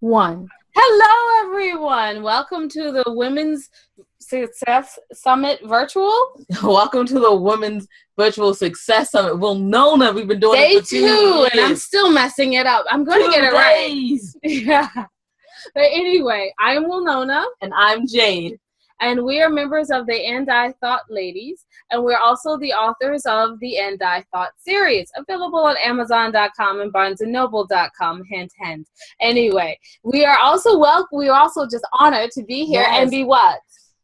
One. Hello, everyone. Welcome to the Women's Success Summit Virtual. Welcome to the Women's Virtual Success Summit. Well, Nona, we've been doing it for 2 years. And I'm still messing it up. I'm going to get it right. Yeah. But anyway, I'm Winona. And I'm Jade. And we are members of the And I Thought Ladies. And we're also the authors of the And I Thought series, available at Amazon.com and BarnesandNoble.com. Hint, hint. Anyway, we are also just honored to be here and be what?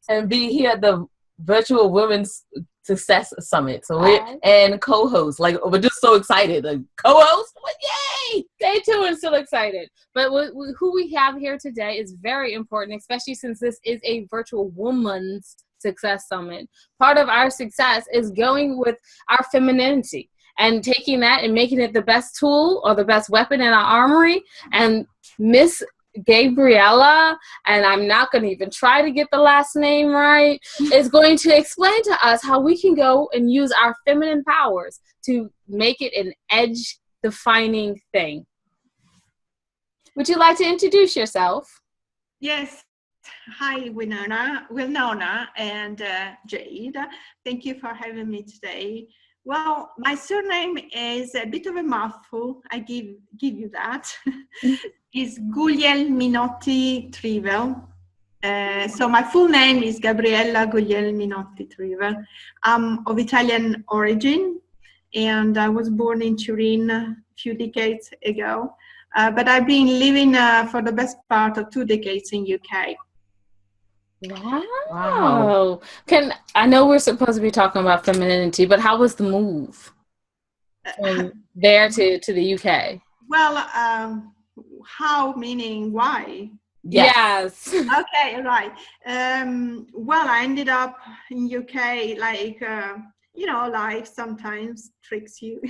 And be here at the Virtual Women's Success Summit. So and co-host. Like, we're just so excited. Like, co-host? Yay! They too are still excited. But who we have here today is very important, especially since this is a virtual woman's success summit. Part of our success is going with our femininity and taking that and making it the best tool or the best weapon in our armory. And Miss Gabriella, and I'm not going to even try to get the last name right, is going to explain to us how we can go and use our feminine powers to make it an edge-defining thing. Would you like to introduce yourself? Yes. Hi, Winona and Jade. Thank you for having me today. Well, my surname is a bit of a mouthful. I give you that. It's Guglielminotti Trivel. So my full name is Gabriella Guglielminotti Trivel. I'm of Italian origin, and I was born in Turin a few decades ago. But I've been living for the best part of 2 decades in UK. Wow. I know we're supposed to be talking about femininity, but how was the move from there to the UK? Well, how meaning why? Yes. Okay, right. Well, I ended up in UK, like, life sometimes tricks you.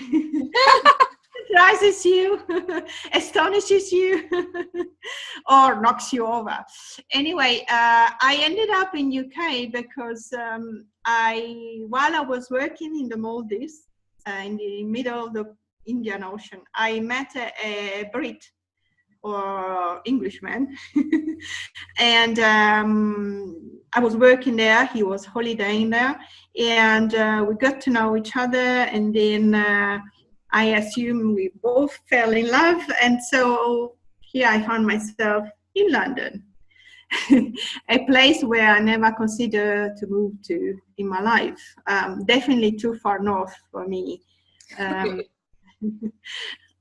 Surprises you, astonishes you, or knocks you over. Anyway, I ended up in UK because while I was working in the Maldives, in the middle of the Indian Ocean, I met a Brit or Englishman, and I was working there. He was holidaying there, and we got to know each other, and then I assume we both fell in love, and so here I found myself in London, a place where I never considered to move to in my life. Definitely too far north for me. I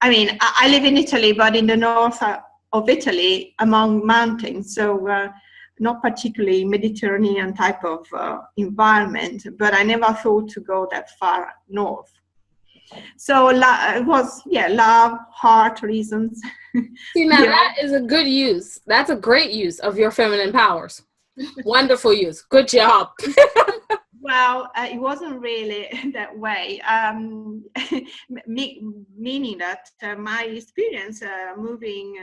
mean, I live in Italy, but in the north of Italy, among mountains, so not particularly Mediterranean type of environment, but I never thought to go that far north. So it was, love, heart reasons. See, now that is a good use. That's a great use of your feminine powers. Wonderful use. Good job. Well, it wasn't really that way. Meaning that my experience moving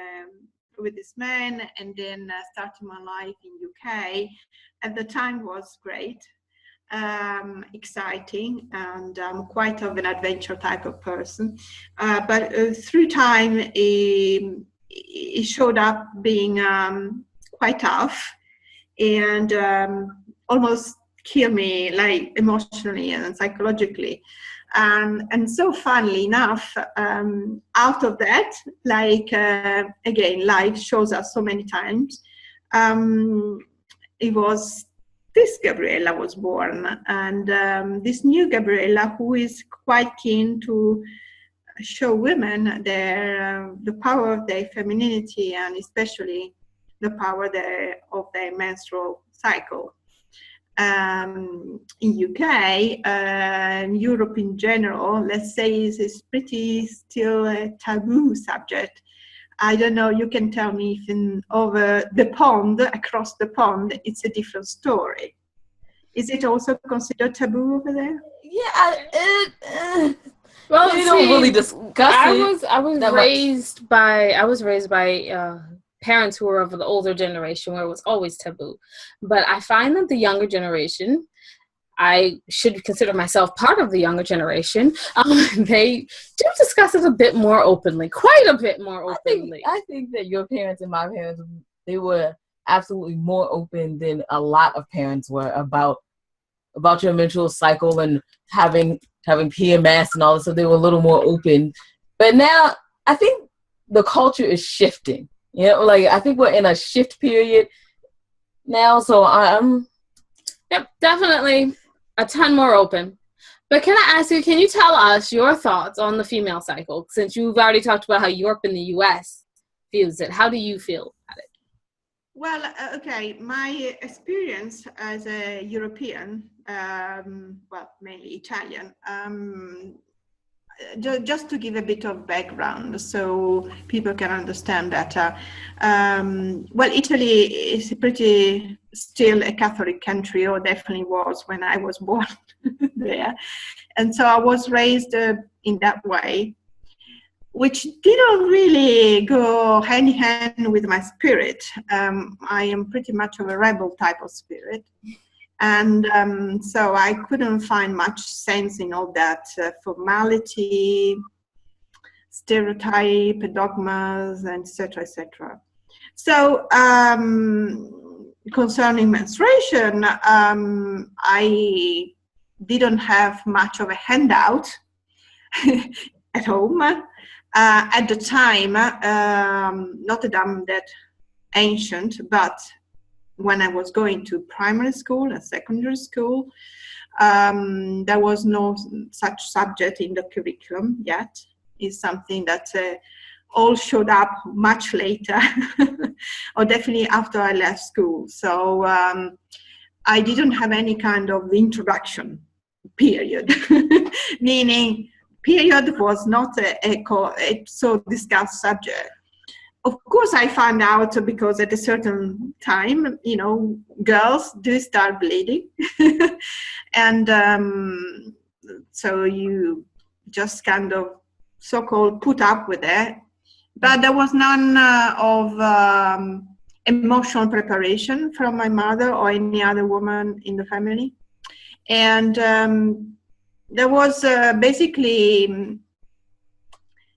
with this man and then starting my life in UK at the time was great. Exciting, and I'm quite of an adventure type of person, but through time it showed up being quite tough and almost killed me, like, emotionally and psychologically, and so funnily enough, out of that, like, again, life shows us so many times, it was this Gabriella was born, and this new Gabriella, who is quite keen to show women the power of their femininity, and especially the power of their menstrual cycle. In UK, Europe in general, let's say, is pretty still a taboo subject. I don't know, you can tell me if across the pond, it's a different story. Is it also considered taboo over there? Yeah, well, we don't really discuss it. I was raised by parents who were of the older generation where it was always taboo. But I find that the younger generation I should consider myself part of the younger generation. They do discuss it a bit more openly, quite a bit more openly. I think that your parents and my parents, they were absolutely more open than a lot of parents were about your menstrual cycle and having PMS and all this. So they were a little more open. But now I think the culture is shifting. You know, like I think we're in a shift period now. So I'm. Yep, definitely a ton more open. But can I ask you, can you tell us your thoughts on the female cycle? Since you've already talked about how Europe and the US views it, how do you feel about it? Well, okay, my experience as a European, well, mainly Italian, just to give a bit of background so people can understand better. Well, Italy is pretty still a Catholic country, or definitely was when I was born there. And so I was raised in that way, which didn't really go hand in hand with my spirit. I am pretty much of a rebel type of spirit. And so I couldn't find much sense in all that formality, stereotype, dogmas, etc., etc. So concerning menstruation, I didn't have much of a handout at home. At the time, not that I'm that ancient, but when I was going to primary school and secondary school, there was no such subject in the curriculum yet. It's something that all showed up much later, or definitely after I left school. So I didn't have any kind of introduction period, meaning period was not a so discussed subject. Of course, I found out because at a certain time, you know, girls do start bleeding. And so you just kind of so-called put up with it. But there was none of emotional preparation from my mother or any other woman in the family. And there was basically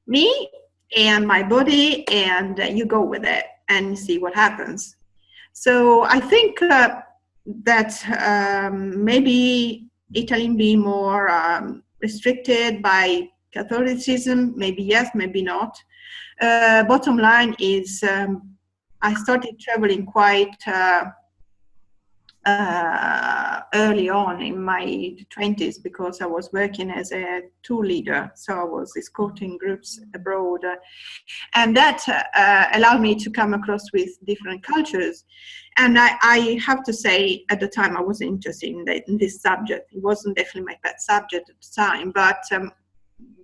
me and my body, and you go with it and see what happens. So I think that maybe Italy being more restricted by Catholicism, maybe yes, maybe not. Bottom line is I started traveling quite early on in my 20s because I was working as a tour leader. So I was escorting groups abroad. And that allowed me to come across with different cultures. And I have to say, at the time, I was interested in this subject. It wasn't definitely my pet subject at the time, but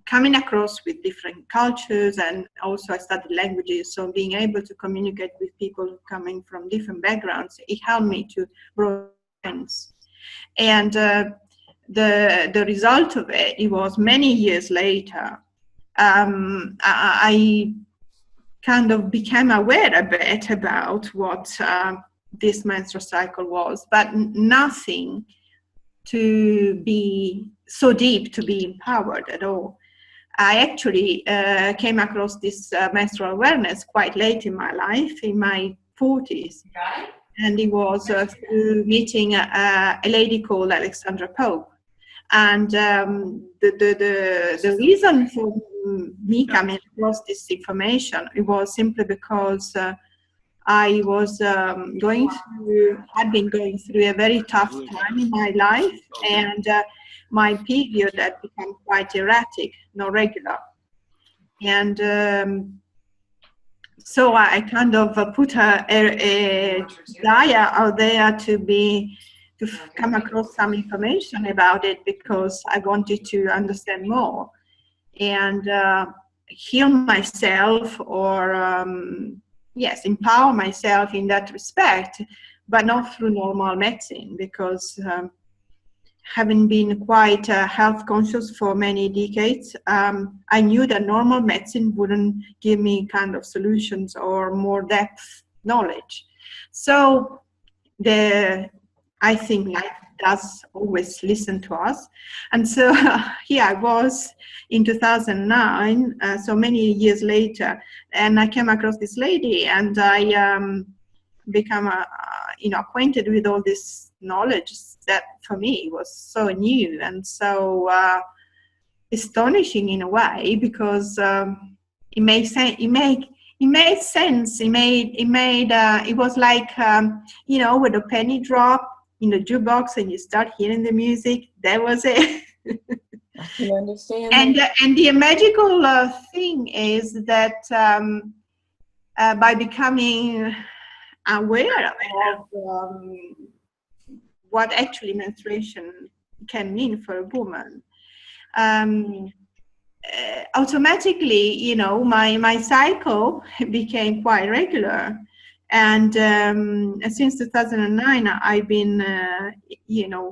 coming across with different cultures, and also I studied languages, so being able to communicate with people coming from different backgrounds, it helped me to broaden friends. And the result of it was many years later, I kind of became aware a bit about what this menstrual cycle was, but nothing to be so deep to be empowered at all. I actually came across this menstrual awareness quite late in my life, in my 40s. And it was through meeting a lady called Alexandra Pope. And the reason for me coming across this information, it was simply because I was had been going through a very tough time in my life, and my period had become quite erratic, not regular. And so I kind of put a desire out there to come across some information about it, because I wanted to understand more and heal myself, or yes, empower myself in that respect, but not through normal medicine, because having been quite health conscious for many decades, I knew that normal medicine wouldn't give me kind of solutions or more depth knowledge. So I think does always listen to us. And so here I was in 2009, so many years later, and I came across this lady, and I become acquainted with all this knowledge that for me was so new and so astonishing in a way, because it made sense. It made sense. It was like when a penny drop in the jukebox and you start hearing the music. That was it. I can understand. And the magical thing is that by becoming aware of what actually menstruation can mean for a woman, automatically, my cycle became quite regular. And since 2009, I've been,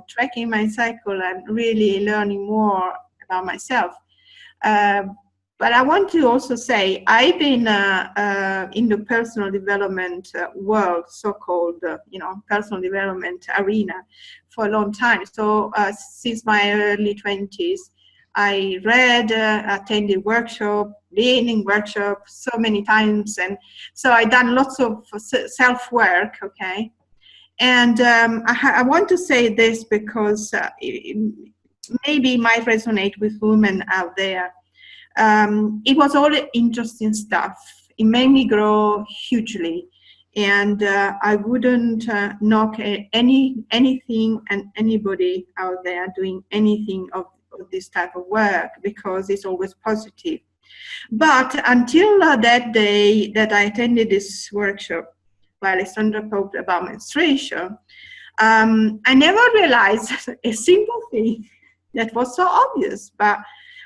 tracking my cycle and really learning more about myself. But I want to also say I've been in the personal development world, so-called, personal development arena for a long time. So since my early 20s, I read, attended workshop, learning workshop so many times. And so I done lots of self-work, okay? And I want to say this because maybe it might resonate with women out there. It was all interesting stuff. It made me grow hugely. And I wouldn't knock anything and anybody out there doing anything of this type of work, because it's always positive. But until that day that I attended this workshop by Alessandra Pope about menstruation, I never realized a simple thing that was so obvious, but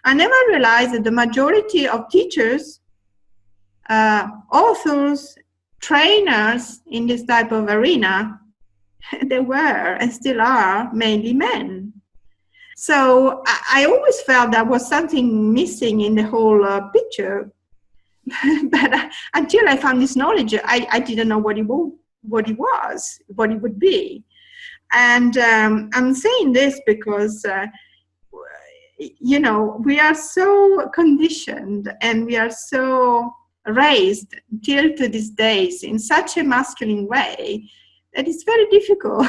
I never realized that the majority of teachers, authors, trainers in this type of arena, they were and still are mainly men. So I always felt there was something missing in the whole picture. But until I found this knowledge, I didn't know what it was, what it would be. And I'm saying this because, we are so conditioned and we are so raised till to these days in such a masculine way that it's very difficult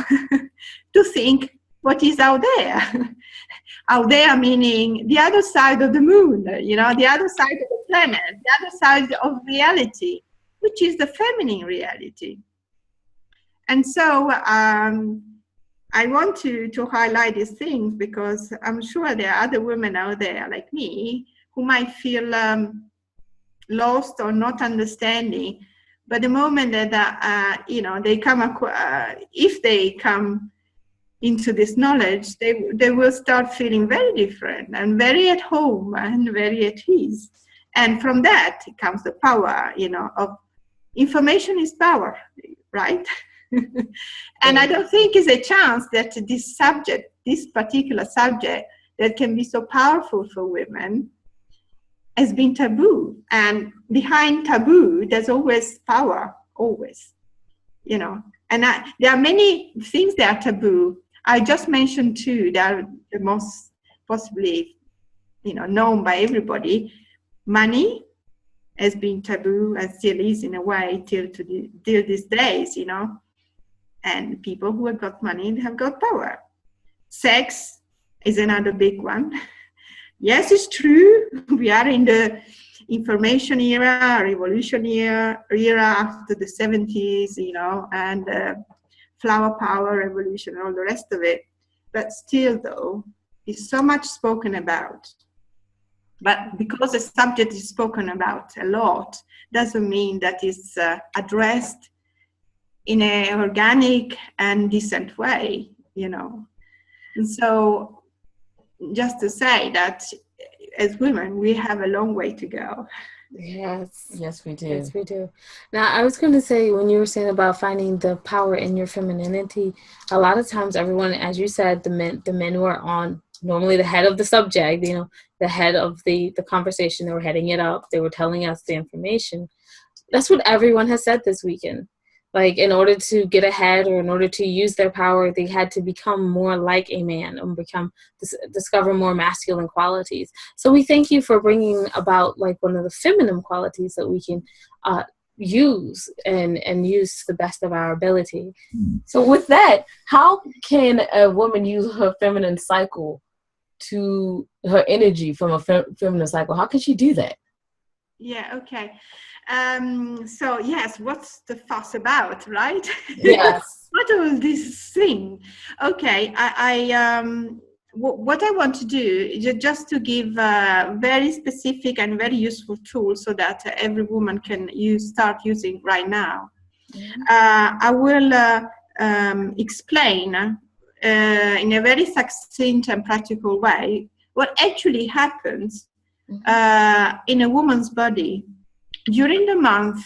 to think what is out there. Out there meaning the other side of the moon, the other side of the planet, the other side of reality, which is the feminine reality. And so I want to highlight these things because I'm sure there are other women out there like me who might feel lost or not understanding. But the moment that, they come, if they come into this knowledge, they will start feeling very different and very at home and very at ease. And from that comes the power, of information is power, right? And I don't think it's a chance that this particular subject that can be so powerful for women has been taboo. And behind taboo, there's always power, always, And there are many things that are taboo. I just mentioned two that are the most possibly, known by everybody. Money has been taboo and still is in a way till these days, And people who have got money have got power. Sex is another big one. Yes, it's true. We are in the information era, revolution era after the 70s, and flower power revolution and all the rest of it. But still, though, it's so much spoken about. But because the subject is spoken about a lot, doesn't mean that it's addressed in an organic and decent way, And so just to say that as women, we have a long way to go. Yes, we do. Yes, we do. Now, I was going to say, when you were saying about finding the power in your femininity, a lot of times everyone, as you said, the men were on normally the head of the subject, the head of the conversation. They were heading it up. They were telling us the information. That's what everyone has said this weekend. Like, in order to get ahead or in order to use their power, they had to become more like a man and discover more masculine qualities. So we thank you for bringing about like one of the feminine qualities that we can use and use to the best of our ability. So with that, how can a woman use her feminine cycle to her energy from a feminine cycle? How can she do that? Yeah, okay. So yes, what's the fuss about, right? Yes. What all this thing? Okay, what I want to do is just to give very specific and very useful tools so that every woman can start using right now. I will explain in a very succinct and practical way what actually happens in a woman's body during the month,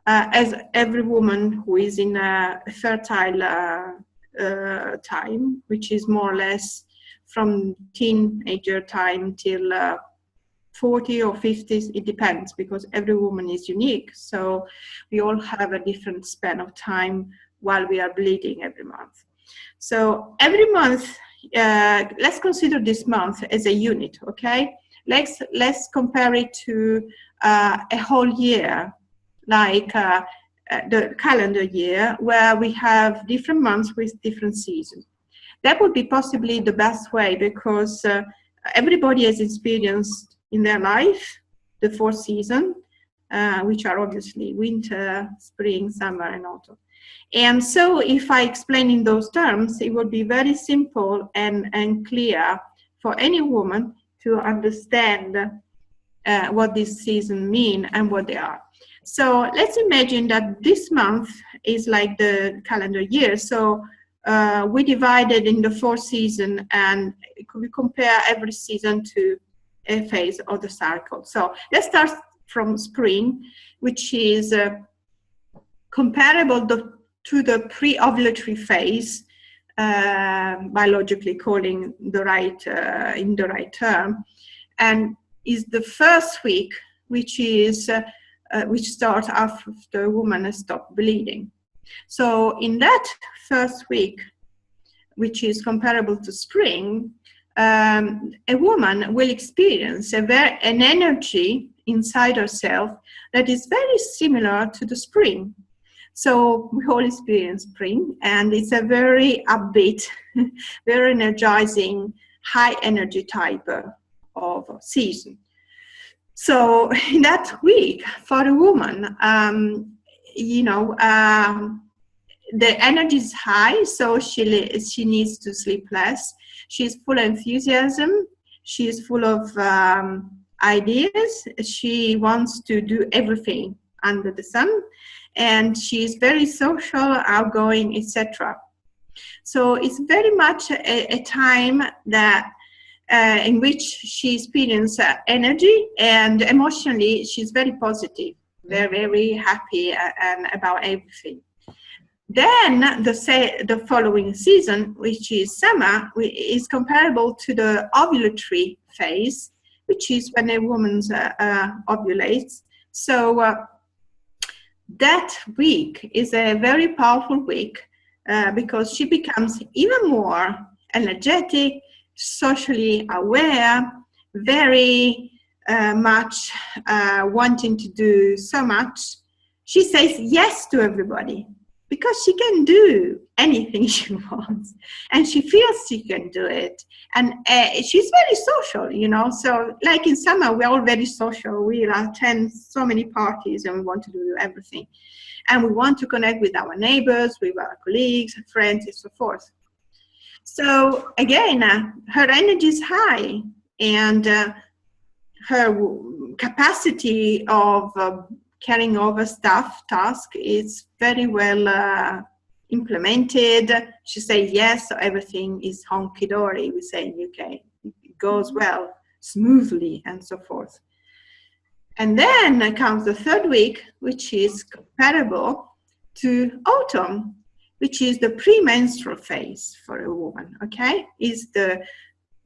as every woman who is in a fertile time, which is more or less from teenager time till 40 or 50s, it depends, because every woman is unique. So we all have a different span of time while we are bleeding every month. So every month, let's consider this month as a unit, okay? Let's compare it to a whole year, like the calendar year, where we have different months with different seasons. That would be possibly the best way, because everybody has experienced in their life the 4 seasons, which are obviously winter, spring, summer, and autumn. And so if I explain in those terms, it would be very simple and clear for any woman to understand what this season mean and what they are. So let's imagine that this month is like the calendar year. So we divided in the 4 seasons, and we compare every season to a phase of the cycle. So let's start from spring, which is comparable to the pre-ovulatory phase, biologically calling the right in the right term, and is the first week, which starts after a woman has stopped bleeding. So in that first week, which is comparable to spring, a woman will experience an energy inside herself that is very similar to the spring. So we all experience spring, and it's a very upbeat, very energizing, high energy type of season. So in that week, for a woman, the energy is high, so she needs to sleep less. She's full of enthusiasm. She's full of ideas. She wants to do everything under the sun, and she's very social, outgoing, etc. So it's very much a time that in which she experiences energy, and emotionally she's very positive, very, very happy and about everything. Then the following season, which is summer, is comparable to the ovulatory phase, which is when a woman ovulates. So that week is a very powerful week because she becomes even more energetic, socially aware, very much wanting to do so much. She says yes to everybody because she can do anything she wants, and she feels she can do it. And she's very social, So like in summer, we're all very social. We attend so many parties and we want to do everything. And we want to connect with our neighbors, with our colleagues, friends, and so forth. So again, her energy is high, and her capacity of carrying over task is very well implemented. She says yes, so everything is honky-dory, we say in UK. It goes well, smoothly, and so forth. And then comes the third week, which is comparable to autumn, which is the premenstrual phase for a woman, okay? Is the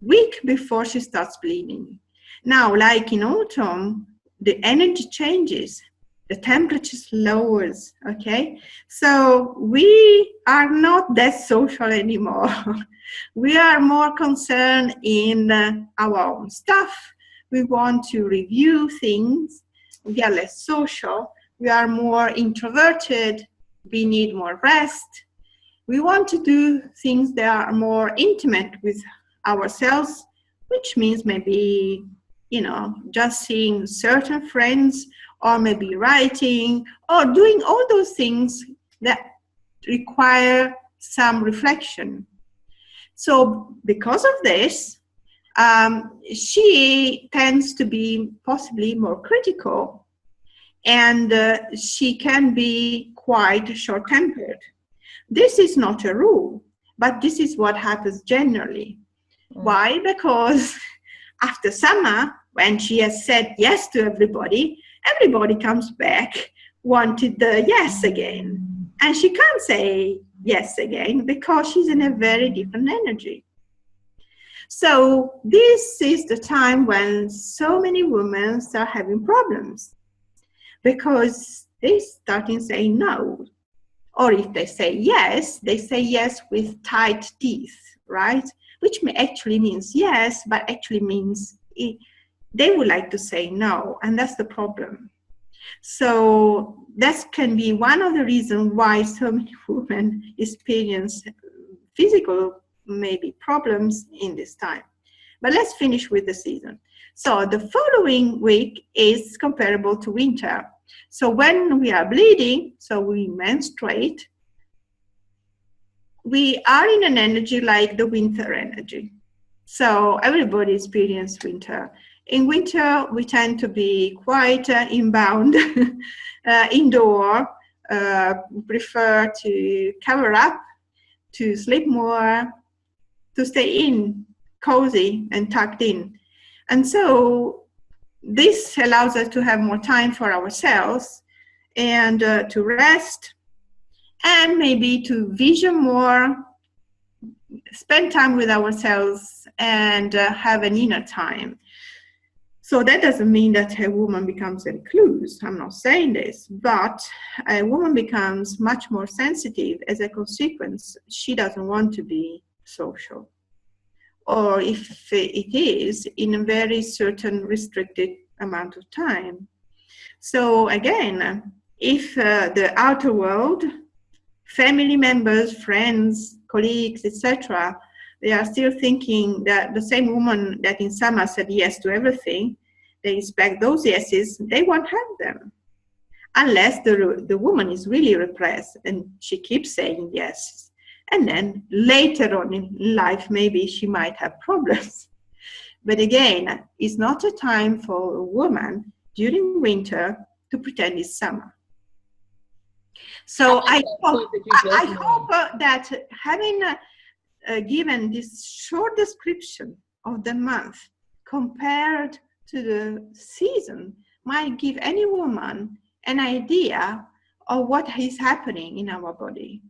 week before she starts bleeding. Now, like in autumn, the energy changes. the temperature lowers, okay? So we are not that social anymore. We are more concerned in our own stuff. We want to review things. We are less social. We are more introverted. We need more rest. We want to do things that are more intimate with ourselves, which means maybe, just seeing certain friends, or maybe writing, or doing all those things that require some reflection. So because of this, she tends to be possibly more critical, and she can be quite short-tempered. This is not a rule, but this is what happens generally. Why? Because after summer, when she has said yes to everybody comes back wanted the yes again. And she can't say yes again because she's in a very different energy. So this is the time when so many women start having problems, because they start saying no. Or if they say yes with tight teeth, right? Which actually means yes, but actually means they would like to say no, and that's the problem. So that can be one of the reasons why so many women experience physical maybe problems in this time. But let's finish with the season. So the following week is comparable to winter. So when we are bleeding, so we menstruate, we are in an energy like the winter energy. So everybody experiences winter. In winter, we tend to be quite inbound, indoor, prefer to cover up, to sleep more, to stay in, cozy and tucked in. And so this allows us to have more time for ourselves and to rest, and maybe to vision more, spend time with ourselves, and have an inner time. So that doesn't mean that a woman becomes a recluse. I'm not saying this, but a woman becomes much more sensitive as a consequence. She doesn't want to be social, or if it is, in a very certain restricted amount of time. So again, if the outer world, family members, friends, colleagues, etc., they are still thinking that the same woman that in summer said yes to everything, they expect those yeses, they won't have them. Unless the woman is really repressed and she keeps saying yes. And then later on in life, maybe she might have problems. But again, it's not a time for a woman during winter to pretend it's summer. So I hope that having given this short description of the month compared to the season might give any woman an idea of what is happening in our body.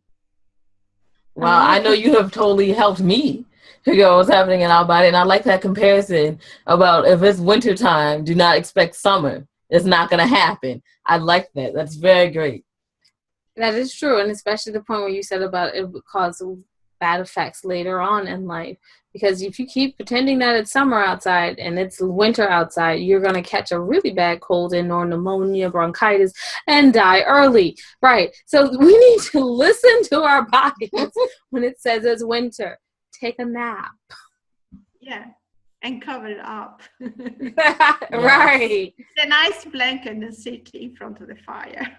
Well, I know you have totally helped me figure out what's happening in our body, and I like that comparison about if it's wintertime, do not expect summer. It's not going to happen. I like that. That's very great. That is true, and especially the point where you said about it would cause bad effects later on in life. Because if you keep pretending that it's summer outside and it's winter outside, you're going to catch a really bad cold and or pneumonia, bronchitis, and die early. Right. So we need to listen to our bodies when it says it's winter. Take a nap. Yeah. And cover it up. Right. A nice blanket and sit in front of the fire.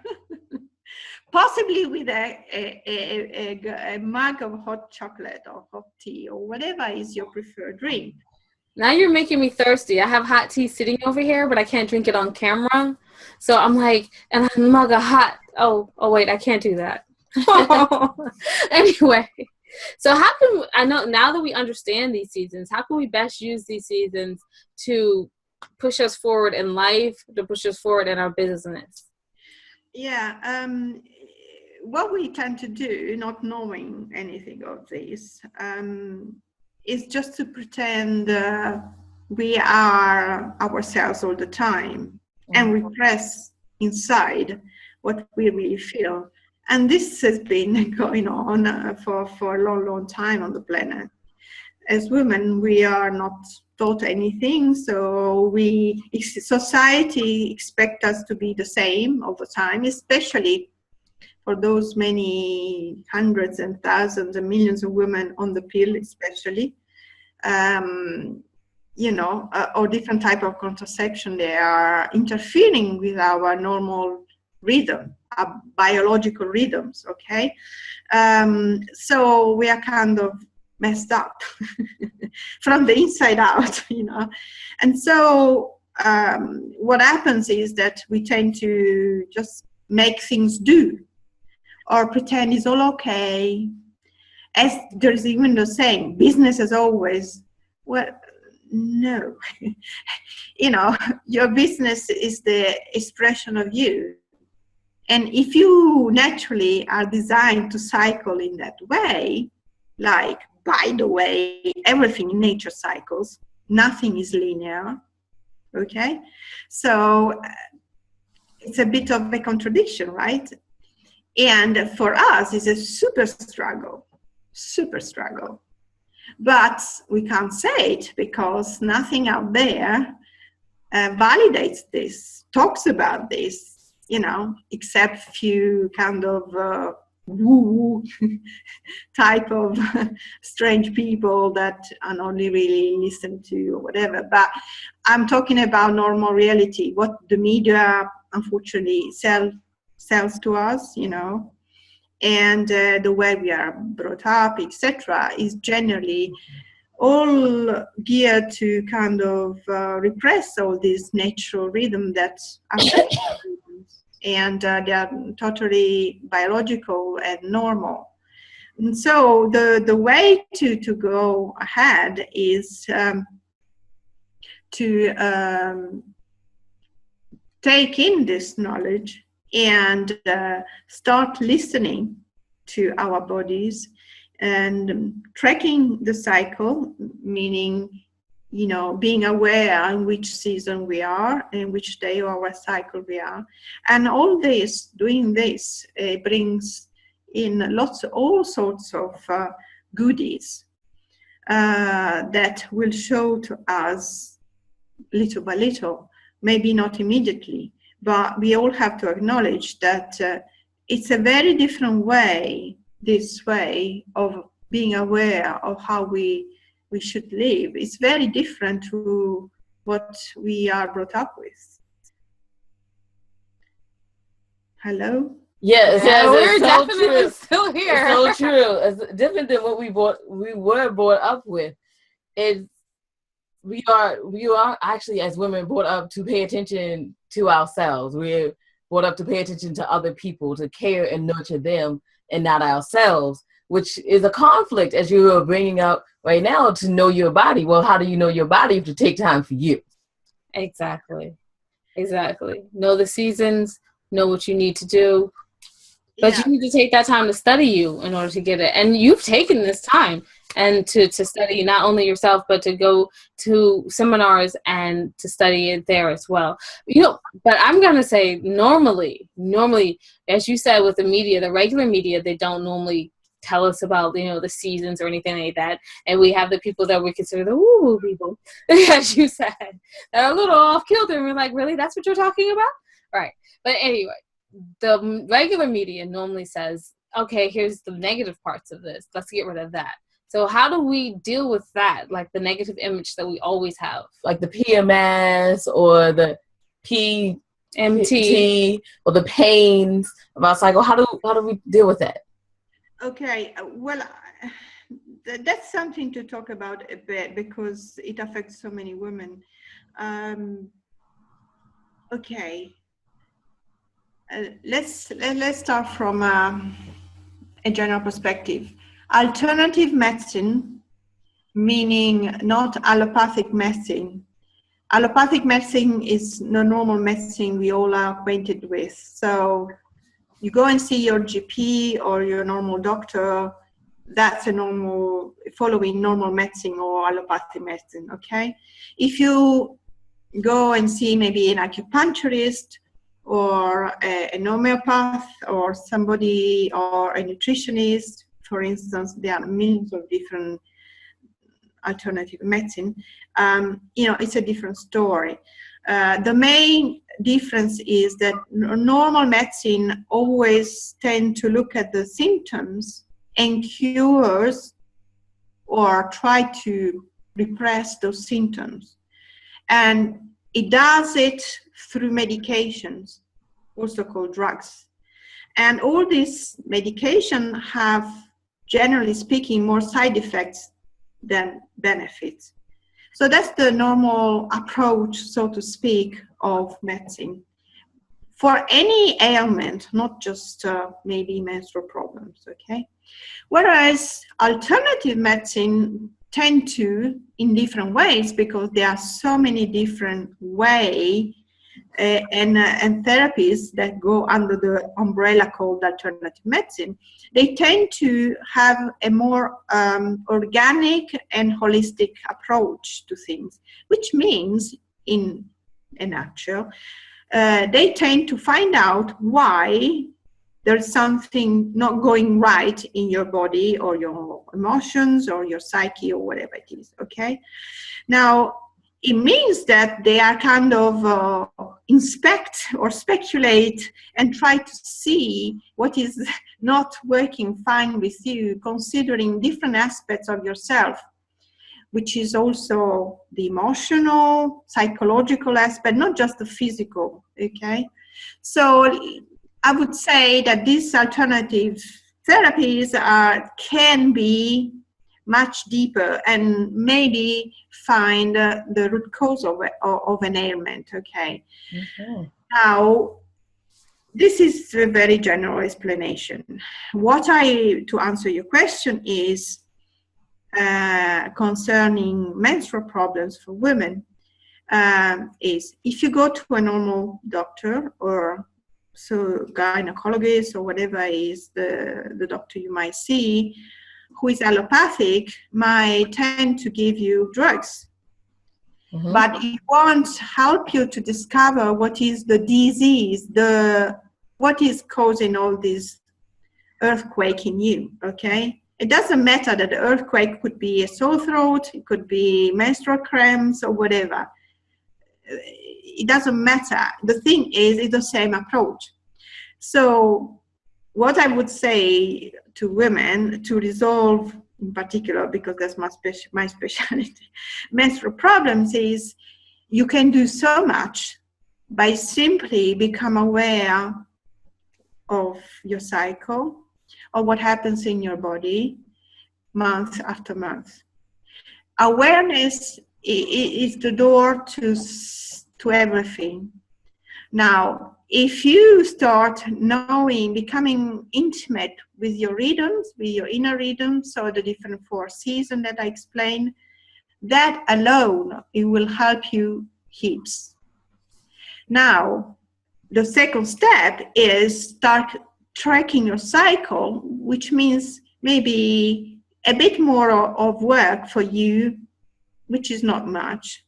Possibly with a mug of hot chocolate or hot tea or whatever is your preferred drink. Now you're making me thirsty. I have hot tea sitting over here, but I can't drink it on camera. So I'm like, and a mug of hot. Oh wait, I can't do that. Anyway, so how can I know now that we understand these seasons? How can we best use these seasons to push us forward in life, to push us forward in our business? Yeah. What we tend to do, not knowing anything of this, is just to pretend we are ourselves all the time and repress inside what we really feel. And this has been going on for a long, long time on the planet. As women, we are not taught anything, so society expects us to be the same all the time, especially for those many hundreds and thousands and millions of women on the pill, especially. Or different type of contraception, they are interfering with our normal rhythm, our biological rhythms, okay? So we are kind of messed up from the inside out, And so what happens is that we tend to just make things do, or pretend it's all okay. As there's even the saying, business as always. Well, no. Your business is the expression of you. And if you naturally are designed to cycle in that way, like, by the way, everything in nature cycles, nothing is linear, okay? So it's a bit of a contradiction, right? And for us, it's a super struggle. But we can't say it because nothing out there validates this, talks about this, except few kind of woo type of strange people that are only really listened to or whatever. But I'm talking about normal reality, what the media unfortunately sells to us, and the way we are brought up, etc., is generally all geared to kind of repress all these natural rhythms that are rhythms, and they are totally biological and normal. And so the way to go ahead is to take in this knowledge and start listening to our bodies and tracking the cycle, meaning, being aware in which season we are and which day of our cycle we are. And doing this brings in all sorts of goodies that will show to us little by little, maybe not immediately, but we all have to acknowledge that it's a very different way, this way of being aware of how we should live. It's very different to what we are brought up with. Hello? Yes, we're so definitely true. still here. It's so true. It's different than what we were brought up with. We are actually, as women, brought up to pay attention to ourselves. We're brought up to pay attention to other people, to care and nurture them and not ourselves, which is a conflict, as you are bringing up right now, to know your body. Well, how do you know your body if you take time for you? Exactly. Know the seasons, know what you need to do. But you need to take that time to study you in order to get it. And you've taken this time and to study not only yourself, but to go to seminars and to study it there as well. But I'm going to say normally, as you said with the media, the regular media, they don't normally tell us about, the seasons or anything like that. And we have the people that we consider the woo-woo people, as you said, that are a little off kilter. And we're like, really? That's what you're talking about? All right. But anyway, the regular media normally says, okay, here's the negative parts of this. Let's get rid of that. So how do we deal with that? Like the negative image that we always have. Like the PMS or the PMT or the pains of our cycle. How do we deal with that? Okay, well, that's something to talk about a bit because it affects so many women. Okay. Let's start from a general perspective. Alternative medicine, meaning not allopathic medicine. Allopathic medicine is the normal medicine we all are acquainted with. So you go and see your GP or your normal doctor. That's following normal medicine or allopathic medicine, okay? If you go and see maybe an acupuncturist or an homeopath or somebody or a nutritionist, for instance. There are millions of different alternative medicine. It's a different story. The main difference is that normal medicine always tend to look at the symptoms and cures or try to repress those symptoms. And it does it through medications, also called drugs. And all these medications have, generally speaking, more side effects than benefits. So that's the normal approach, so to speak, of medicine for any ailment, not just maybe menstrual problems, okay? Whereas alternative medicine tend to, in different ways, because there are so many different ways and therapies that go under the umbrella called alternative medicine, they tend to have a more organic and holistic approach to things, which means, in a nutshell, they tend to find out why there's something not going right in your body or your emotions or your psyche or whatever it is, okay? Now, it means that they are kind of inspect or speculate and try to see what is not working fine with you, considering different aspects of yourself, which is also the emotional, psychological aspect, not just the physical, okay? So I would say that these alternative therapies can be much deeper and maybe find the root cause of an ailment, okay? Mm-hmm. Now, this is a very general explanation. To answer your question is concerning menstrual problems for women, is if you go to a normal doctor or gynecologist or whatever is the doctor you might see, who is allopathic, might tend to give you drugs. Mm-hmm. But it won't help you to discover what is the disease, what is causing all this earthquake in you, okay? It doesn't matter that the earthquake could be a sore throat, it could be menstrual cramps or whatever. It doesn't matter. The thing is, it's the same approach. So what I would say to women to resolve, in particular, because that's my specialty, menstrual problems, is you can do so much by simply become aware of your cycle, of what happens in your body month after month. Awareness is the door to everything. Now, if you start becoming intimate with your rhythms, with your inner rhythms, so the different 4 seasons that I explained, that alone, it will help you heaps. Now, the second step is start tracking your cycle, which means maybe a bit more of work for you, which is not much.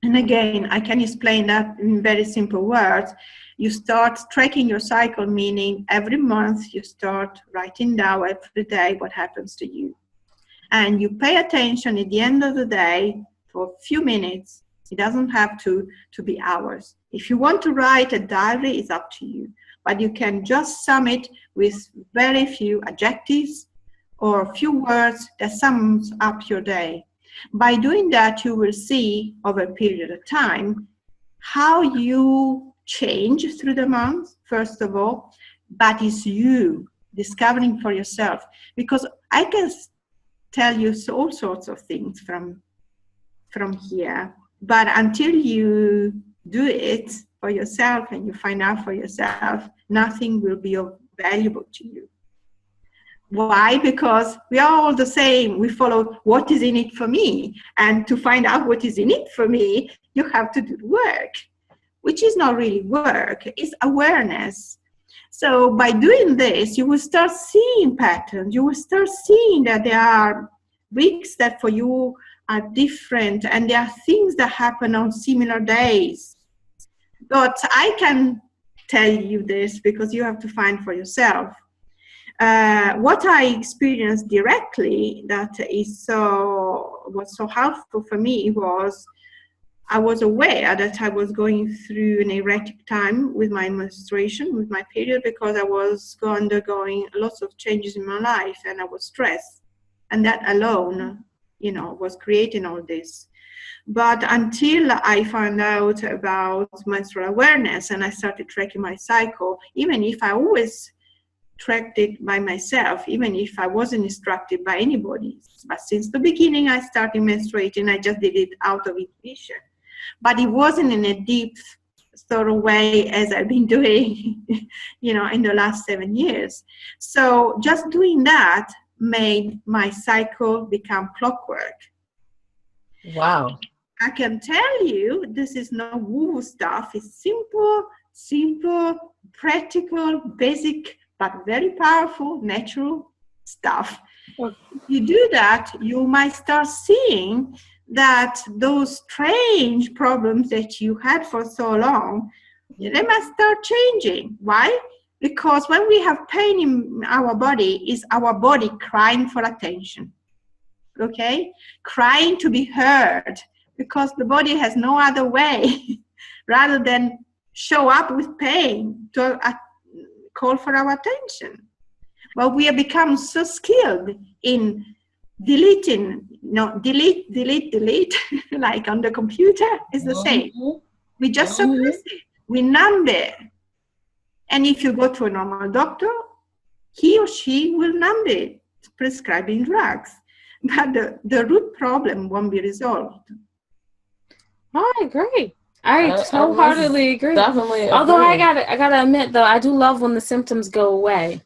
And again, I can explain that in very simple words. You start tracking your cycle, meaning every month you start writing down every day what happens to you. And you pay attention at the end of the day for a few minutes. It doesn't have to be hours. If you want to write a diary, it's up to you. But you can just sum it with very few adjectives or a few words that sums up your day. By doing that, you will see over a period of time how you change through the month, first of all, but it's you discovering for yourself. Because I can tell you all sorts of things from here, but until you do it for yourself and you find out for yourself, nothing will be valuable to you. Why? Because we are all the same. We follow what is in it for me. And to find out what is in it for me, you have to do the work, which is not really work. It's awareness. So by doing this, you will start seeing patterns. You will start seeing that there are weeks that for you are different. And there are things that happen on similar days. But I can tell you this because you have to find for yourself. What I experienced directly that was so helpful for me was I was aware that I was going through an erratic time with my menstruation, with my period, because I was undergoing lots of changes in my life and I was stressed. And that alone, was creating all this. But until I found out about menstrual awareness and I started tracking my cycle, even if I always tracked it by myself, even if I wasn't instructed by anybody. But since the beginning, I started menstruating. I just did it out of intuition. But it wasn't in a deep, thorough way as I've been doing, in the last 7 years. So just doing that made my cycle become clockwork. Wow. I can tell you this is no woo stuff. It's simple, practical, basic, but very powerful, natural stuff. If you do that, you might start seeing that those strange problems that you had for so long, they must start changing. Why? Because when we have pain in our body, is our body crying for attention, okay? Crying to be heard, because the body has no other way rather than show up with pain to call for our attention. Well, we have become so skilled in deleting, delete, like on the computer, is the same. We just suppress it, we numb it. And if you go to a normal doctor, he or she will numb it, prescribing drugs. But the root problem won't be resolved. I agree. I wholeheartedly agree. Definitely. Although I gotta admit though, I do love when the symptoms go away.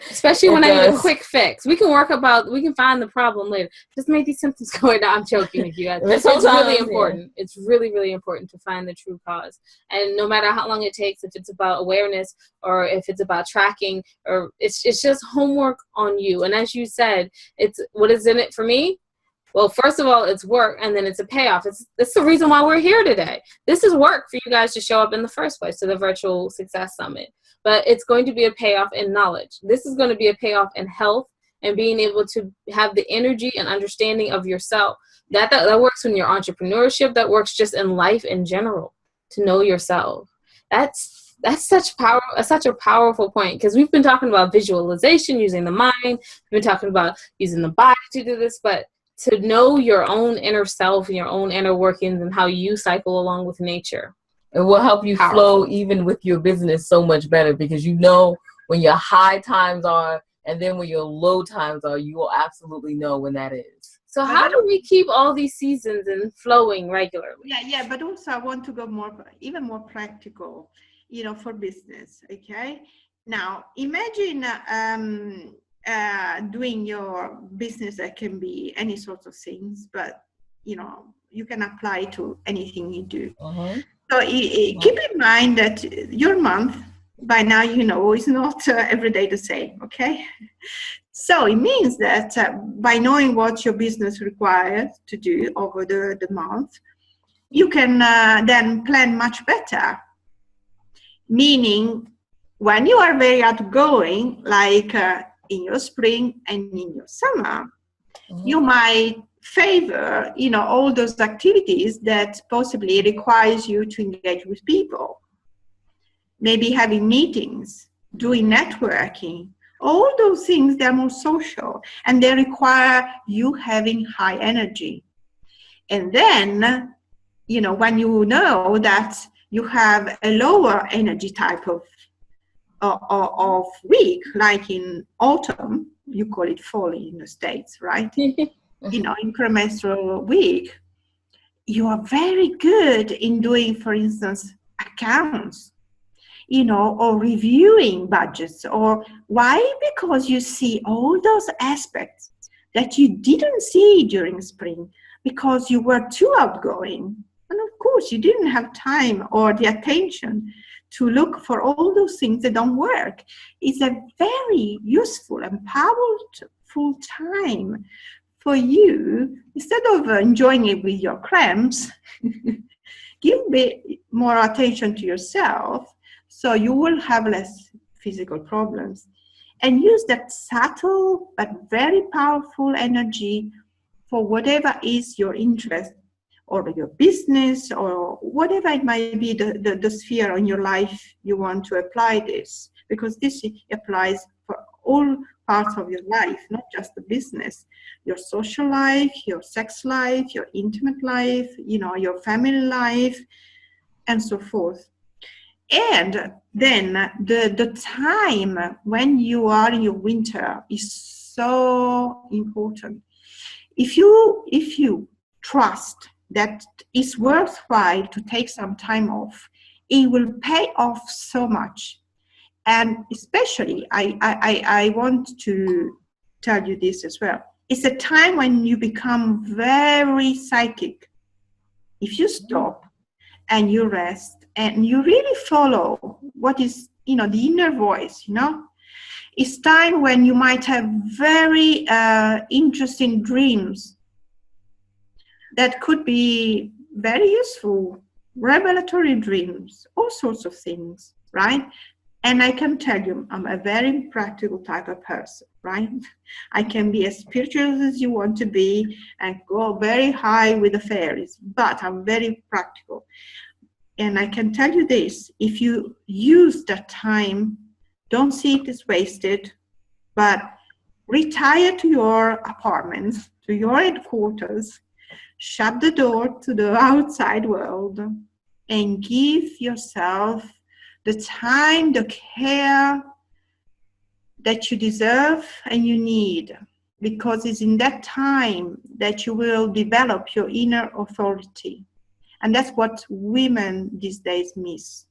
Especially when I need a quick fix. We can find the problem later. Just make these symptoms go away. No, I'm joking with you guys. It's really important. Yeah. It's really, really important to find the true cause. And no matter how long it takes, if it's about awareness or if it's about tracking, or it's just homework on you. And as you said, it's what is in it for me? Well, first of all, it's work, and then it's a payoff. It's the reason why we're here today. This is work for you guys to show up in the first place to the Virtual Success Summit. But it's going to be a payoff in knowledge. This is going to be a payoff in health and being able to have the energy and understanding of yourself. That works in your entrepreneurship. That works just in life in general, to know yourself. That's such a powerful point, because we've been talking about visualization, using the mind. We've been talking about using the body to do this, but to know your own inner self, your own inner workings, and how you cycle along with nature. It will help you flow even with your business so much better, because you know when your high times are and then when your low times are, you will absolutely know when that is. So how do we keep all these seasons and flowing regularly? Yeah, but also I want to go even more practical, for business, okay? Now, imagine doing your business. That can be any sorts of things, but you can apply to anything you do. So keep in mind that your month, by now is not every day the same, okay? So it means that by knowing what your business requires to do over the month, you can then plan much better. Meaning, when you are very outgoing, like in your spring and in your summer, you might favor, all those activities that possibly requires you to engage with people. Maybe having meetings, doing networking, all those things, they're more social and they require you having high energy. And then, when you know that you have a lower energy type of week, like in autumn, you call it fall in the States, right? Incremental week, you are very good in doing, for instance, accounts, or reviewing budgets. Or why? Because you see all those aspects that you didn't see during spring because you were too outgoing. And of course, you didn't have time or the attention to look for all those things that don't work. It's a very useful and powerful time for you. Instead of enjoying it with your cramps, give a bit more attention to yourself So you will have less physical problems. And use that subtle but very powerful energy for whatever is your interest or your business or whatever it might be, the sphere in your life you want to apply this. Because this applies for all parts of your life, not just the business, your social life, your sex life, your intimate life, your family life, and so forth. And then the time when you are in your winter is so important. If you trust that it's worthwhile to take some time off, it will pay off so much. And especially, I want to tell you this as well. It's a time when you become very psychic. If you stop and you rest and you really follow what is, the inner voice, it's time when you might have very interesting dreams that could be very useful, revelatory dreams, all sorts of things, right? And I can tell you, I'm a very practical type of person, right? I can be as spiritual as you want to be and go very high with the fairies, but I'm very practical. And I can tell you this, if you use that time, don't see it as wasted, but retire to your apartment, to your headquarters, shut the door to the outside world, and give yourself the time, the care that you deserve and you need, because it's in that time that you will develop your inner authority. And that's what women these days miss.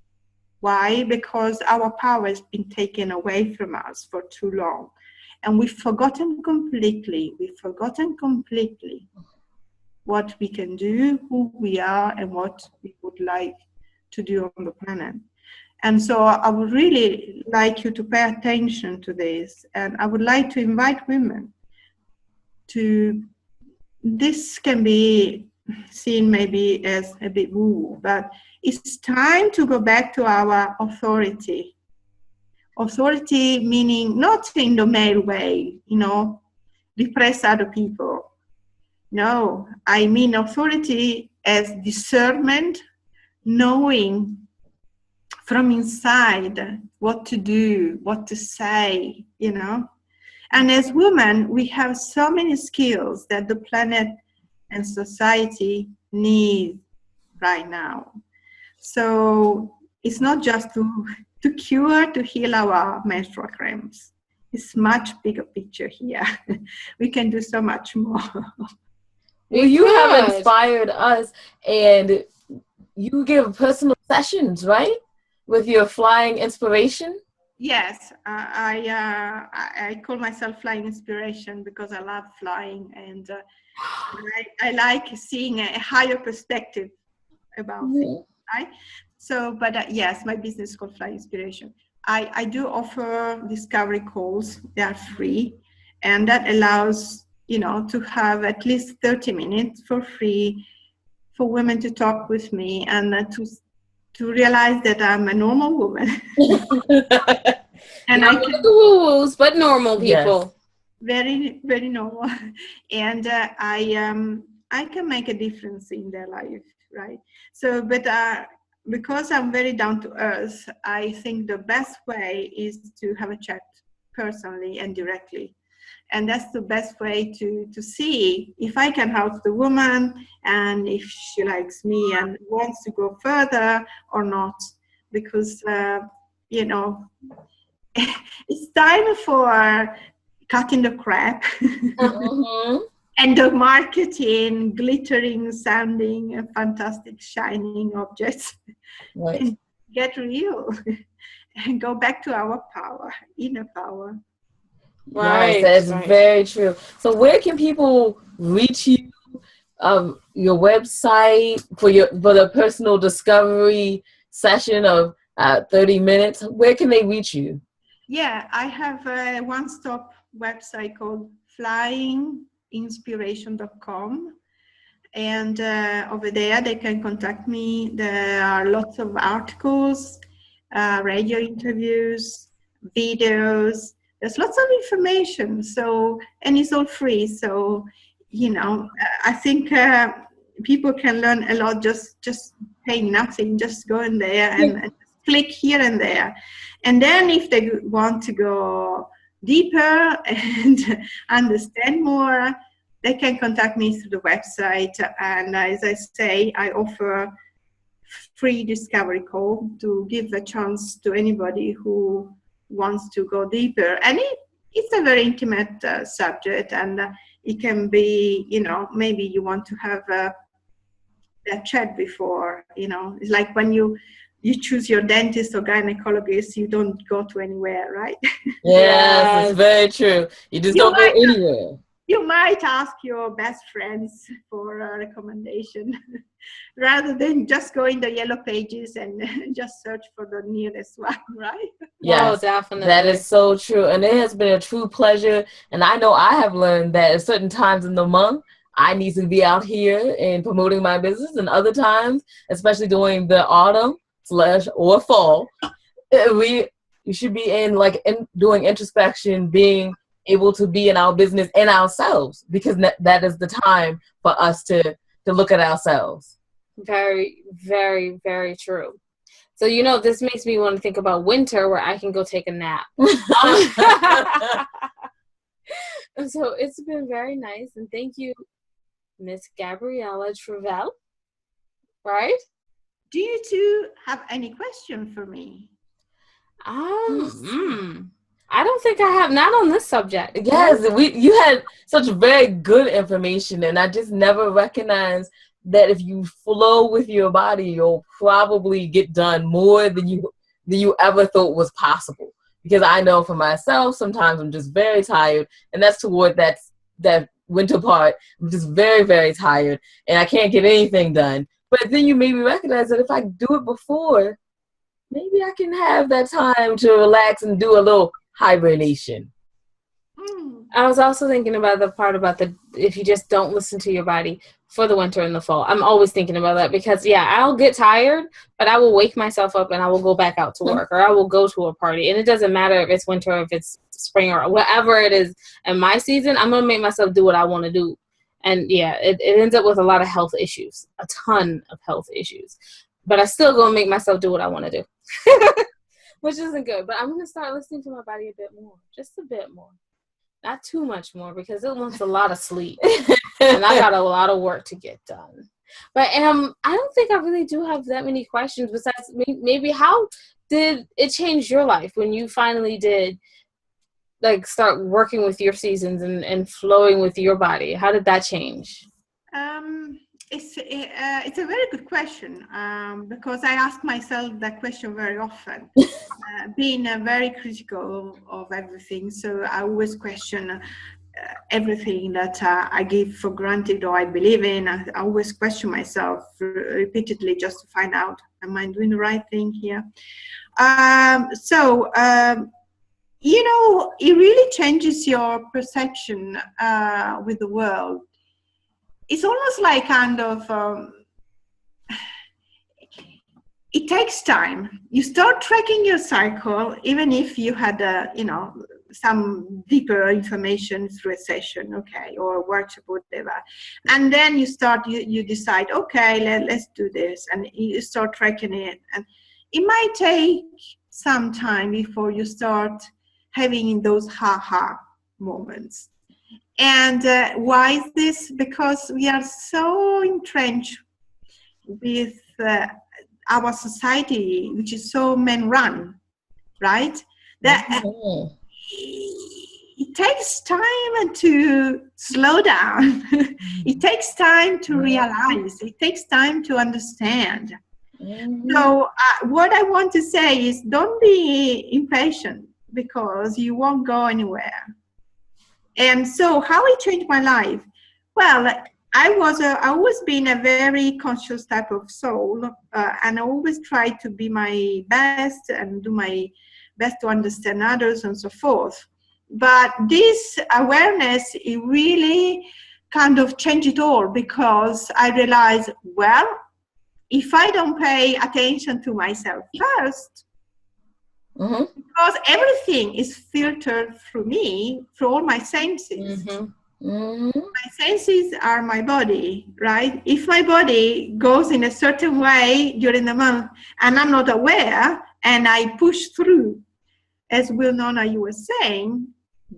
Why? Because our power has been taken away from us for too long. And we've forgotten completely what we can do, who we are, and what we would like to do on the planet. And so I would really like you to pay attention to this. And I would like to invite women to, this can be seen maybe as a bit woo, but it's time to go back to our authority. Authority meaning not in the male way, repress other people. No, I mean authority as discernment, knowing from inside what to do, what to say, And as women, we have so many skills that the planet and society need right now. So it's not just to cure, to heal our menstrual cramps. It's much bigger picture here. We can do so much more. Well, you have inspired us, and you give personal sessions, right? With your flying inspiration? Yes, I call myself Flying Inspiration because I love flying, and I like seeing a higher perspective about things, right? So, but yes, my business is called Flying Inspiration. I do offer discovery calls. They are free, and that allows, to have at least 30 minutes for free for women to talk with me and to realize that I'm a normal woman. And not I can, the woo-woos, but normal people. Yes. Very, very normal. And I can make a difference in their life, right? So, but because I'm very down to earth, I think the best way is to have a chat personally and directly. And that's the best way to see if I can help the woman and if she likes me and wants to go further or not. Because, it's time for cutting the crap. Mm-hmm. And the marketing, glittering, sounding, fantastic, shining objects. Right. And get real and go back to our power, inner power. Right, yes, that's very true. So where can people reach you? Your website for the personal discovery session of 30 minutes. Where can they reach you? Yeah, I have a one-stop website called flyinginspiration.com. And over there they can contact me. There are lots of articles radio interviews, videos. There's lots of information. So, and it's all free. So, I think people can learn a lot just paying nothing, just going there and click here and there. And then if they want to go deeper and understand more, they can contact me through the website. And as I say, I offer free discovery call to give a chance to anybody who wants to go deeper. And it's a very intimate subject, and it can be, maybe you want to have a chat before, it's like when you choose your dentist or gynecologist, you don't go to anywhere, right? Yes, it's very true. You just don't go anywhere. You might ask your best friends for a recommendation rather than just go in the yellow pages and just search for the nearest one, right? Yes, definitely. That is so true. And it has been a true pleasure. And I know I have learned that at certain times in the month, I need to be out here and promoting my business. And other times, especially during the autumn / or fall, we should be doing introspection, being able to be in our business and ourselves, because that is the time for us to look at ourselves. Very, very, very true. So, this makes me want to think about winter where I can go take a nap. So it's been very nice. And thank you, Miss Gabriella Trivel. Right? Do you two have any question for me? I don't think I have, not on this subject. Yes, you had such very good information, and I just never recognized that if you flow with your body, you'll probably get done more than you ever thought was possible. Because I know for myself, sometimes I'm just very tired, and that's toward that winter part. I'm just very, very tired, and I can't get anything done. But then you maybe recognize that if I do it before, maybe I can have that time to relax and do a little hibernation. I was also thinking about the part about if you just don't listen to your body for the winter and the fall. I'm always thinking about that because, I'll get tired, but I will wake myself up and I will go back out to work or I will go to a party. And it doesn't matter if it's winter or if it's spring or whatever it is in my season, I'm going to make myself do what I want to do. And, it ends up with a lot of health issues, a ton of health issues. But I still going to make myself do what I want to do. Which isn't good, but I'm going to start listening to my body a bit more, just a bit more. Not too much more because it wants a lot of sleep and I got a lot of work to get done. But I don't think I really do have that many questions besides maybe how did it change your life when you finally did start working with your seasons and flowing with your body? How did that change? It's a very good question because I ask myself that question very often, being very critical of everything. So I always question everything that I give for granted or I believe in. I always question myself repeatedly just to find out, am I doing the right thing here? It really changes your perception with the world. It's almost like it takes time. You start tracking your cycle, even if you had, some deeper information through a session, or a workshop, whatever. And then you decide, let's do this. And you start tracking it. And it might take some time before you start having those ha-ha moments. And why is this? Because we are so entrenched with our society, which is so men-run, right? That it takes time to slow down. It takes time to realize. It takes time to understand. So what I want to say is don't be impatient because you won't go anywhere. And so how it changed my life? Well, I always been a very conscious type of soul, and I always tried to be my best and do my best to understand others and so forth. But this awareness, it really kind of changed it all because I realized, well, if I don't pay attention to myself first, Mm-hmm. Because everything is filtered through me, through all my senses. Mm-hmm. Mm-hmm. My senses are my body, right? If my body goes in a certain way during the month and I'm not aware and I push through, as Will Nona, you were saying,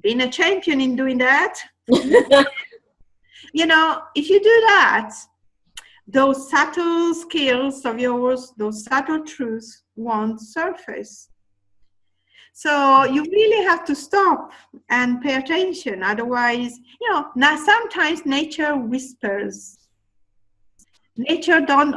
being a champion in doing that, you know, if you do that, those subtle skills of yours, those subtle truths won't surface. So you really have to stop and pay attention. Otherwise, you know, now sometimes nature whispers. Nature doesn't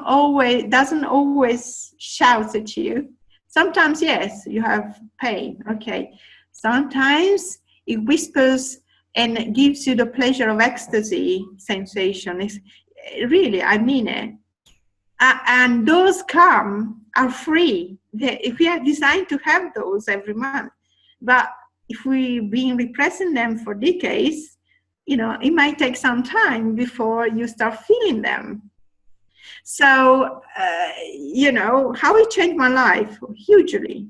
always shout at you. Sometimes, yes, you have pain. Okay. Sometimes it whispers and gives you the pleasure of ecstasy sensation. It's, really, I mean it. And those are free. We are designed to have those every month. But if we've been repressing them for decades, you know, it might take some time before you start feeling them. So, you know, how it changed my life hugely.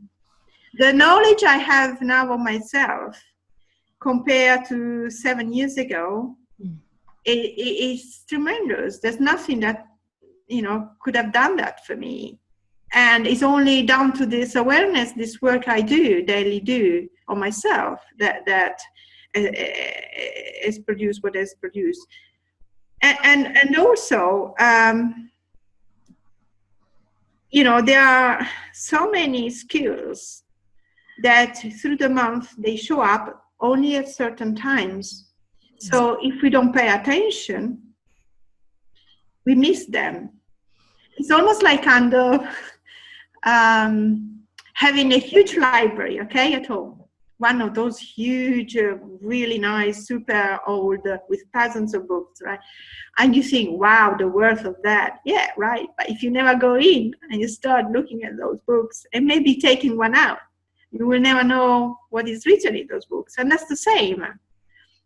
The knowledge I have now of myself compared to 7 years ago, it's tremendous. There's nothing that, you know, could have done that for me. And it's only down to this awareness, this work I daily do on myself, that has produced what has produced. And also, you know, there are so many skills that through the month they show up only at certain times. So if we don't pay attention, we miss them. It's almost like kind of having a huge library, okay, at home. One of those huge, really nice, super old, with thousands of books, right? And you think, wow, the worth of that. Yeah, right. But if you never go in and you start looking at those books and maybe taking one out, you will never know what is written in those books. And that's the same.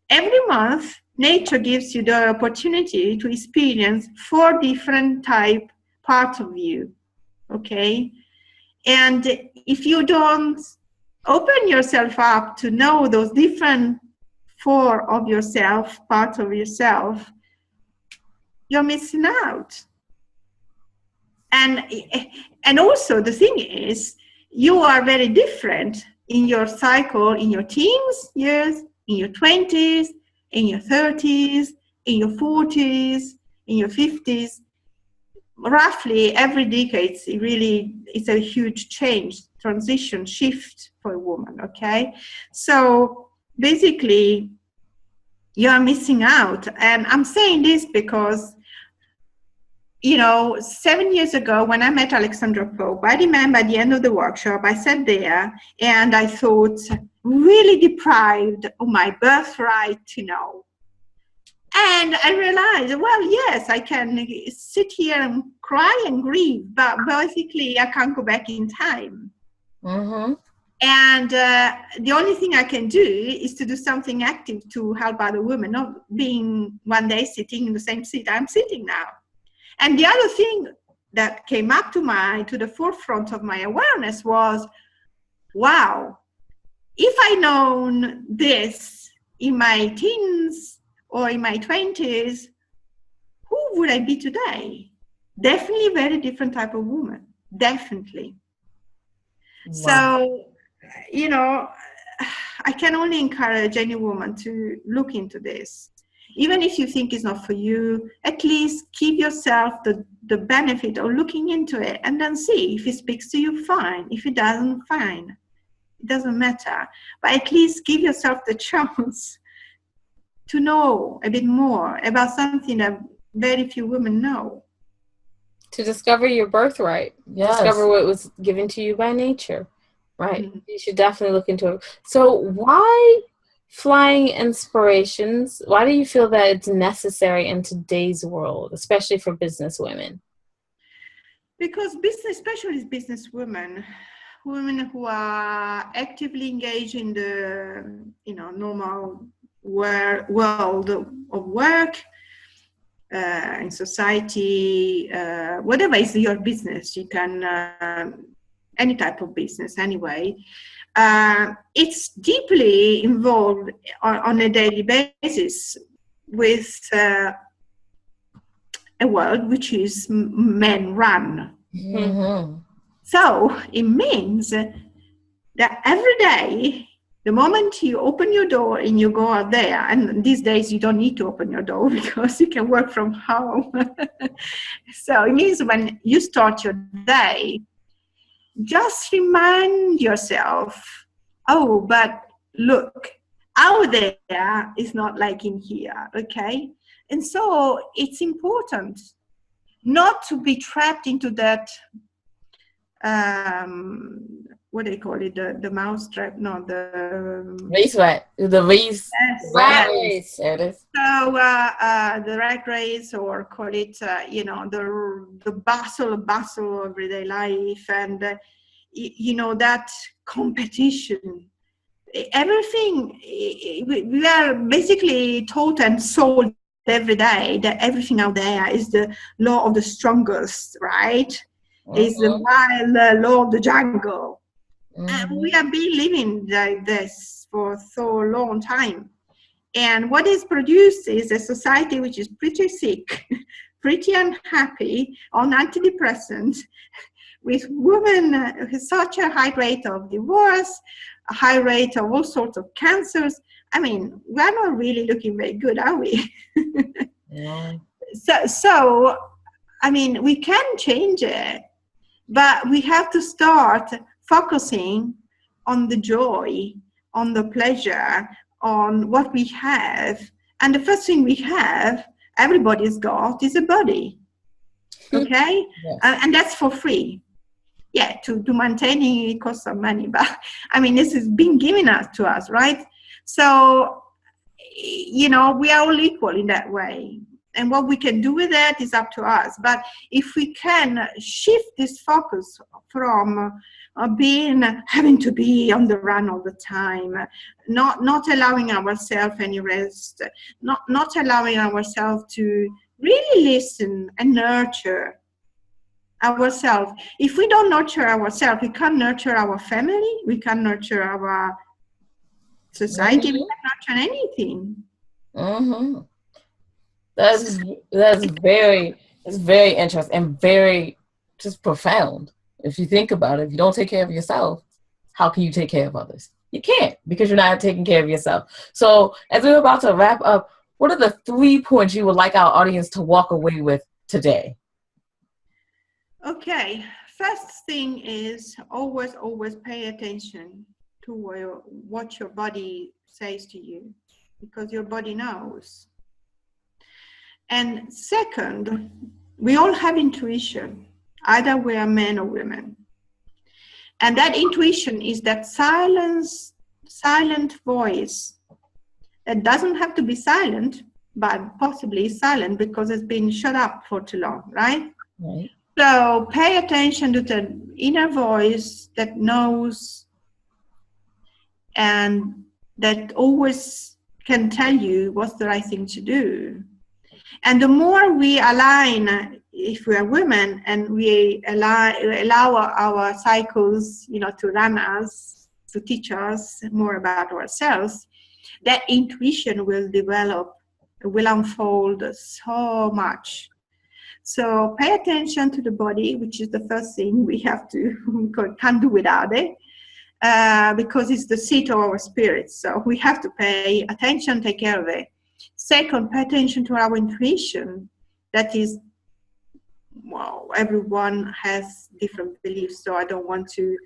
Every month, nature gives you the opportunity to experience 4 different parts of you, okay? And if you don't open yourself up to know those different 4 of yourself, parts of yourself, you're missing out. And also the thing is, you are very different in your cycle, in your teens years, in your 20s, in your 30s, in your 40s, in your 50s. Roughly every decade, it's a huge change, transition, shift for a woman, okay? So basically, you're missing out. And I'm saying this because, you know, 7 years ago when I met Alexandra Pope, I remember at the end of the workshop, I sat there and I thought, really deprived of my birthright to know. And I realized, well, yes, I can sit here and cry and grieve, but basically I can't go back in time. Mm-hmm. And the only thing I can do is to do something active to help other women, not being one day sitting in the same seat I'm sitting now. And the other thing that came up to the forefront of my awareness was, wow, if I'd known this in my teens or in my 20s, who would I be today? Definitely a very different type of woman. Definitely. Wow. So, you know, I can only encourage any woman to look into this. Even if you think it's not for you, at least give yourself the benefit of looking into it and then see if it speaks to you, fine. If it doesn't, fine. It doesn't matter. But at least give yourself the chance to know a bit more about something that very few women know. To discover your birthright. Yes. Discover what was given to you by nature. Right. Mm-hmm. You should definitely look into it. So why flying inspirations? Why do you feel that it's necessary in today's world, especially for business women? Because business, especially business women who are actively engaged in the, you know, normal world of work, in society, whatever is your business, you can any type of business anyway, it's deeply involved on a daily basis with a world which is men run. Mm-hmm. So it means that every day, the moment you open your door and you go out there, and these days you don't need to open your door because you can work from home. So it means when you start your day, just remind yourself, oh, but look, out there is not like in here, okay? And so it's important not to be trapped into that, what do they call it, the mouse trap? No, the Race rat. The race. yes, Rat yes. race. There it is. So the rat race, or call it, the bustle of everyday life, and that competition. Everything, we are basically taught and sold every day that everything out there is the law of the strongest, right? Is the wild law of the jungle. And we have been living like this for so long time. And what is produced is a society which is pretty sick, pretty unhappy, on antidepressants, with women with such a high rate of divorce, a high rate of all sorts of cancers. I mean, we're not really looking very good, are we? Yeah. So, I mean, we can change it, but we have to start focusing on the joy, on the pleasure, on what we have. And the first thing we have, everybody's got, is a body. Okay? Yes. And that's for free. Yeah, to maintaining it costs some money, but I mean, this is being given to us, right? So, we are all equal in that way. And what we can do with that is up to us. But if we can shift this focus from having to be on the run all the time, not allowing ourselves any rest, not allowing ourselves to really listen and nurture ourselves. If we don't nurture ourselves, we can't nurture our family, we can't nurture our society, we can't nurture anything. Mm-hmm. That's very interesting and very just profound. If you think about it, if you don't take care of yourself, how can you take care of others? You can't, because you're not taking care of yourself. So as we're about to wrap up, what are the 3 points you would like our audience to walk away with today? Okay, first thing is always pay attention to what your body says to you, because your body knows. And second, we all have intuition, either we are men or women. And that intuition is that silent voice that doesn't have to be silent, but possibly silent because it's been shut up for too long, right? Right. So pay attention to the inner voice that knows and that always can tell you what's the right thing to do. And the more we align, if we are women, and we allow our cycles, to run us, to teach us more about ourselves, that intuition will develop, will unfold so much. So pay attention to the body, which is the first thing we have to, can't do without it, because it's the seat of our spirit. So we have to pay attention, take care of it. Second, pay attention to our intuition. That is, well, everyone has different beliefs, so I don't want to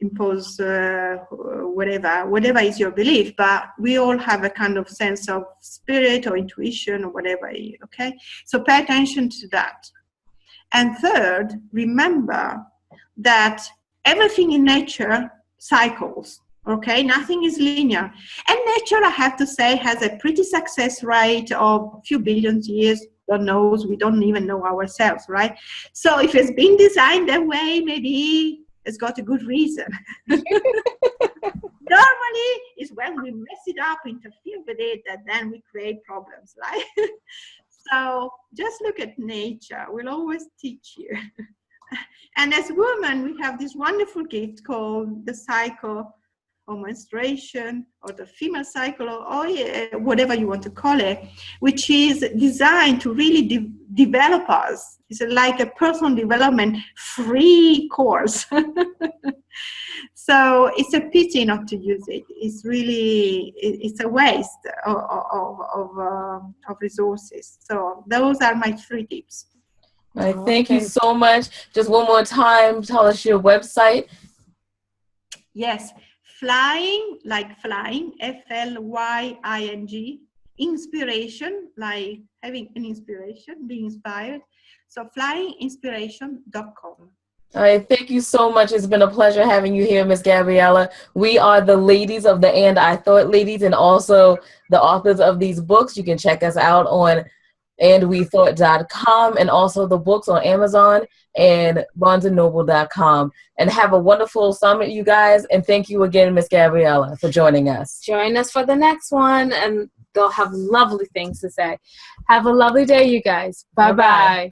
impose whatever is your belief, but we all have a kind of sense of spirit or intuition or whatever, okay? So pay attention to that. And third, remember that everything in nature cycles, okay? Nothing is linear. And nature, I have to say, has a pretty success rate of a few billion years. God knows, we don't even know ourselves, right? So if it's been designed that way, maybe it's got a good reason. Normally, it's when we mess it up, interfere with it, that then we create problems, right? So just look at nature. We'll always teach you. And as women, we have this wonderful gift called the cycle or menstruation or the female cycle or whatever you want to call it, which is designed to really develop us. It's like a personal development free course. So it's a pity not to use it. It's really, it's a waste of resources. So those are my 3 tips. All right, thank you so much. Just one more time, tell us your website. Yes, flying, like flying, FLYING, inspiration, like having an inspiration, being inspired. So flyinginspiration.com. All right, thank you so much. It's been a pleasure having you here, Miss Gabriella. We are the ladies of the And I Thought Ladies, and also the authors of these books. You can check us out on andwethought.com, and also the books on Amazon and barnesandnoble.com. And have a wonderful summit, you guys. And thank you again, Miss Gabriella, for joining us. Join us for the next one, and they'll have lovely things to say. Have a lovely day, you guys. Bye-bye.